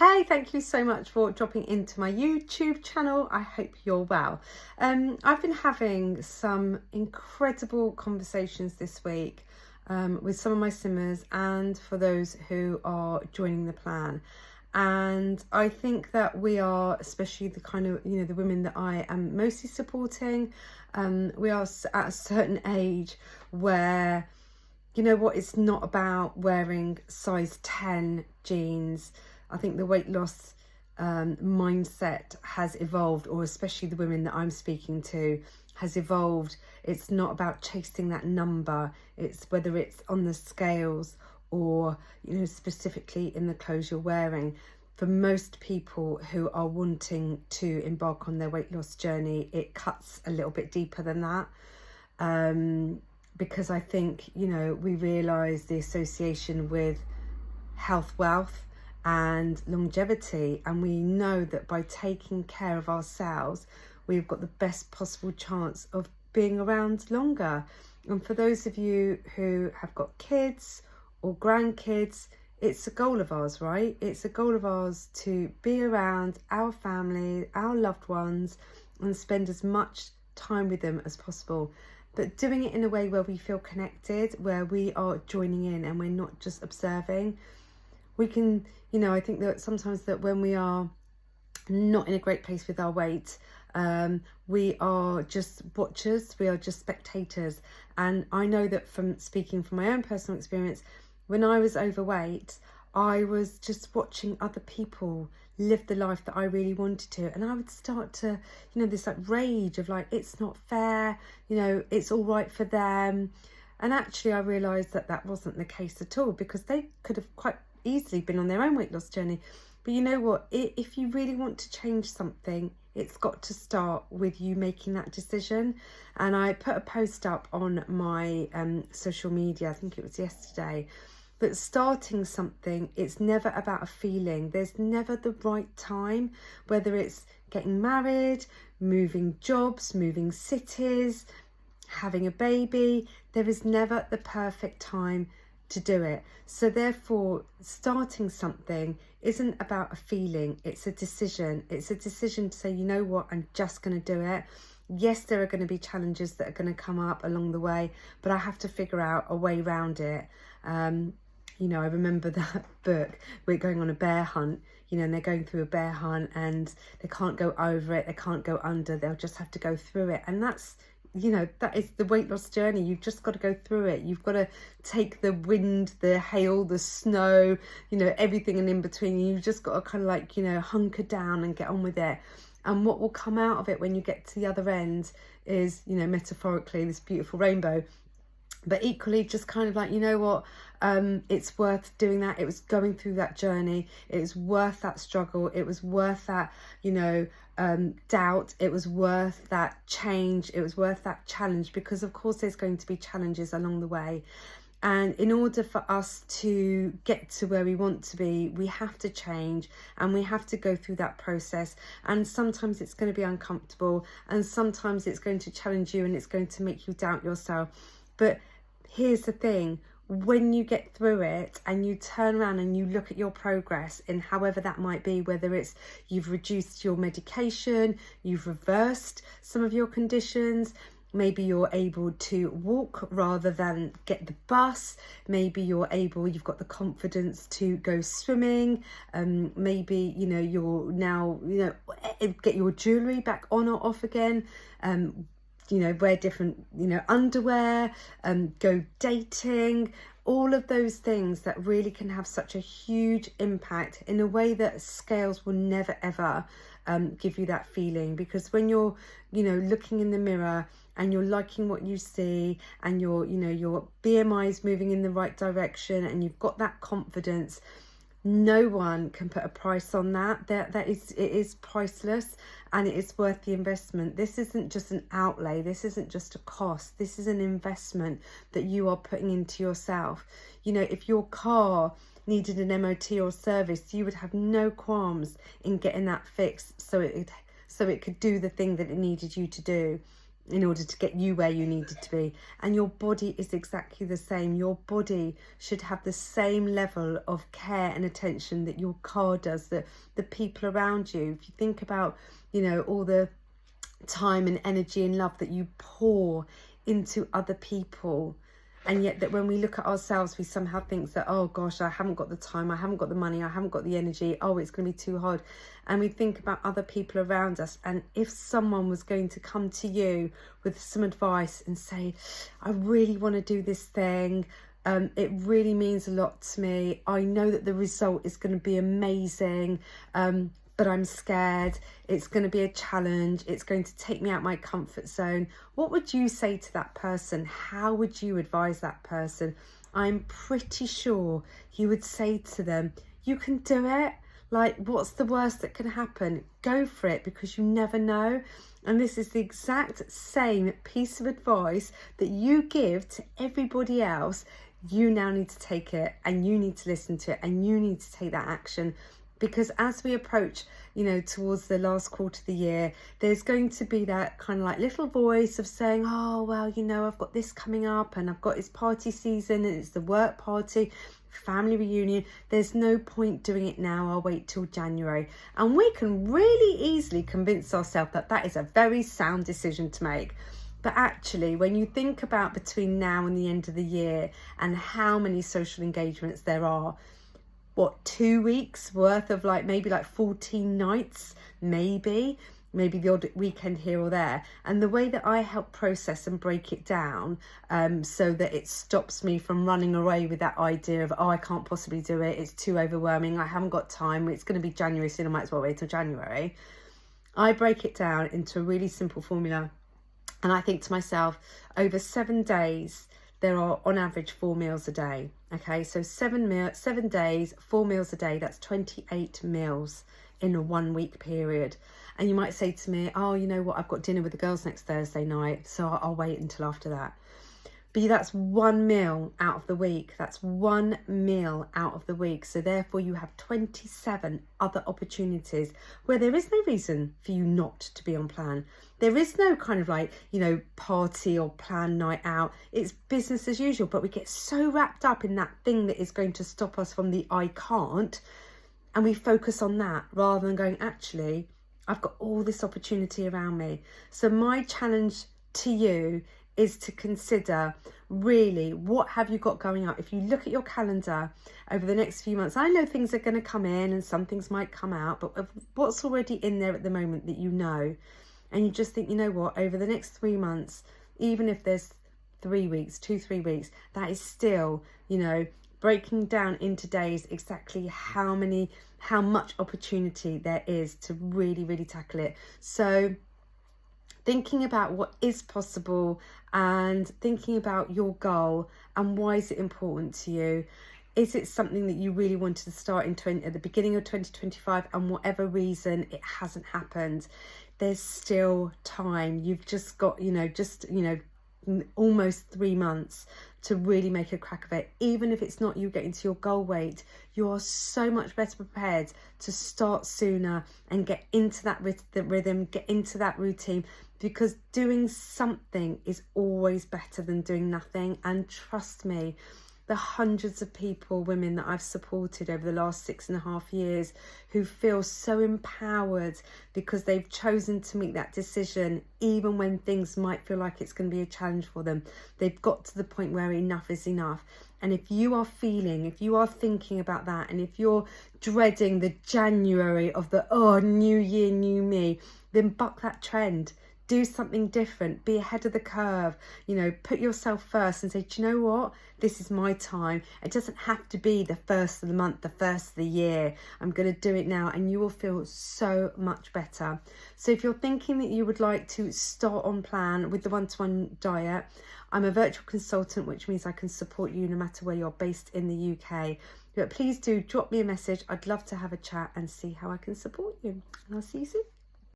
Hey, thank you so much for dropping into my YouTube channel. I hope you're well. I've been having some incredible conversations this week with some of my simmers and for those who are joining the plan. And I think that we are, especially the kind of, the women that I am mostly supporting, we are at a certain age where, it's not about wearing size 10 jeans. I think the weight loss mindset has evolved, or especially the women that I'm speaking to has evolved. It's not about chasing that number. It's whether it's on the scales or, specifically in the clothes you're wearing. For most people who are wanting to embark on their weight loss journey, it cuts a little bit deeper than that. Because I think, we realise the association with health, wealth and longevity, and we know that by taking care of ourselves we've got the best possible chance of being around longer. And for those of you who have got kids or grandkids, it's a goal of ours, right? It's a goal of ours to be around our family, our loved ones, and spend as much time with them as possible, but doing it in a way where we feel connected, where we are joining in and we're not just observing. We can, I think that sometimes that when we are not in a great place with our weight, we are just watchers, we are just spectators. And I know that from speaking from my own personal experience, when I was overweight, I was just watching other people live the life that I really wanted to, and I would start to, this like rage of like, it's not fair, it's all right for them. And actually I realised that that wasn't the case at all, because they could have quite easily been on their own weight loss journey. But you know what, if you really want to change something, it's got to start with you making that decision. And I put a post up on my social media, I think it was yesterday, but starting something, it's never about a feeling. There's never the right time, whether it's getting married, moving jobs, moving cities, having a baby. There is never the perfect time to do it. So therefore, starting something isn't about a feeling, it's a decision. It's a decision to say, you know what, I'm just going to do it. Yes, there are going to be challenges that are going to come up along the way, but I have to figure out a way around it. I remember that book, we're going on a bear hunt, and they're going through a bear hunt and they can't go over it, they can't go under, they'll just have to go through it. And that's, that is the weight loss journey. You've just got to go through it. You've got to take the wind, the hail, the snow, everything and in between. You've just got to kind of like, hunker down and get on with it. And what will come out of it when you get to the other end is, metaphorically, this beautiful rainbow. But equally, just kind of like, it's worth doing that. It was going through that journey. It was worth that struggle. It was worth that, doubt. It was worth that change. It was worth that challenge, because of course there's going to be challenges along the way. And in order for us to get to where we want to be, we have to change and we have to go through that process. And sometimes it's going to be uncomfortable, and sometimes it's going to challenge you and it's going to make you doubt yourself. But here's the thing, when you get through it and you turn around and you look at your progress in however that might be, whether it's you've reduced your medication, you've reversed some of your conditions, maybe you're able to walk rather than get the bus, maybe you've got the confidence to go swimming, maybe, you're now, get your jewellery back on or off again, wear different, underwear, go dating, all of those things that really can have such a huge impact in a way that scales will never ever give you that feeling. Because when you're, looking in the mirror and you're liking what you see, and your BMI is moving in the right direction and you've got that confidence, no one can put a price on that. It is priceless, and it is worth the investment. This isn't just an outlay. This isn't just a cost. This is an investment that you are putting into yourself. If your car needed an MOT or service, you would have no qualms in getting that fixed so it could do the thing that it needed you to do. in order to get you where you needed to be. And your body is exactly the same. Your body should have the same level of care and attention that your car does, that the people around you. If you think about, you know, all the time and energy and love that you pour into other people, and yet that when we look at ourselves, we somehow think that, oh gosh, I haven't got the time, I haven't got the money, I haven't got the energy, oh, it's going to be too hard. And we think about other people around us, and if someone was going to come to you with some advice and say, I really want to do this thing, it really means a lot to me, I know that the result is going to be amazing, but I'm scared, it's going to be a challenge, it's going to take me out my comfort zone. What would you say to that person? How would you advise that person? I'm pretty sure you would say to them, you can do it. Like, what's the worst that can happen? Go for it, because you never know. And this is the exact same piece of advice that you give to everybody else. You now need to take it, and you need to listen to it, and you need to take that action. Because as we approach, you know, towards the last quarter of the year, there's going to be that kind of like little voice of saying, oh, well, you know, I've got this coming up, and I've got this party season, and it's the work party, family reunion. There's no point doing it now. I'll wait till January. And we can really easily convince ourselves that that is a very sound decision to make. But actually, when you think about between now and the end of the year and how many social engagements there are, what, 2 weeks worth of maybe 14 nights, maybe the odd weekend here or there. And the way that I help process and break it down, so that it stops me from running away with that idea of, oh, I can't possibly do it, it's too overwhelming, I haven't got time, it's going to be January soon, I might as well wait till January. I break it down into a really simple formula, and I think to myself, over 7 days, there are on average 4 meals a day. Okay, so 7 days, 4 meals a day, that's 28 meals in a 1 week period. And you might say to me, oh, you know what, I've got dinner with the girls next Thursday night, so I'll wait until after that. But that's 1 meal out of the week. That's 1 meal out of the week. So therefore you have 27 other opportunities where there is no reason for you not to be on plan. There is no kind of party or plan night out. It's business as usual, but we get so wrapped up in that thing that is going to stop us from the I can't, and we focus on that rather than going, actually, I've got all this opportunity around me. So my challenge to you is to consider, really, what have you got going up? If you look at your calendar over the next few months, I know things are going to come in and some things might come out, but what's already in there at the moment that you know, and you just think, you know what, over the next 3 months, even if there's 3 weeks, 2-3 weeks, that is still, you know, breaking down into days exactly how much opportunity there is to really, really tackle it. So thinking about what is possible and thinking about your goal and why is it important to you. Is it something that you really wanted to start at the beginning of 2025, and whatever reason it hasn't happened? There's still time. You've just got, almost 3 months to really make a crack of it. Even if it's not you getting to your goal weight, you are so much better prepared to start sooner and get into that rhythm, get into that routine, because doing something is always better than doing nothing. And trust me, the hundreds of women that I've supported over the last 6.5 years who feel so empowered because they've chosen to make that decision, even when things might feel like it's going to be a challenge for them. They've got to the point where enough is enough. And if you are thinking about that, and if you're dreading the January of new year, new me, then buck that trend. Do something different, be ahead of the curve, put yourself first and say, do you know what? This is my time. It doesn't have to be the first of the month, the first of the year. I'm going to do it now, and you will feel so much better. So if you're thinking that you would like to start on plan with the one-to-one diet, I'm a virtual consultant, which means I can support you no matter where you're based in the UK. But please do drop me a message. I'd love to have a chat and see how I can support you. And I'll see you soon.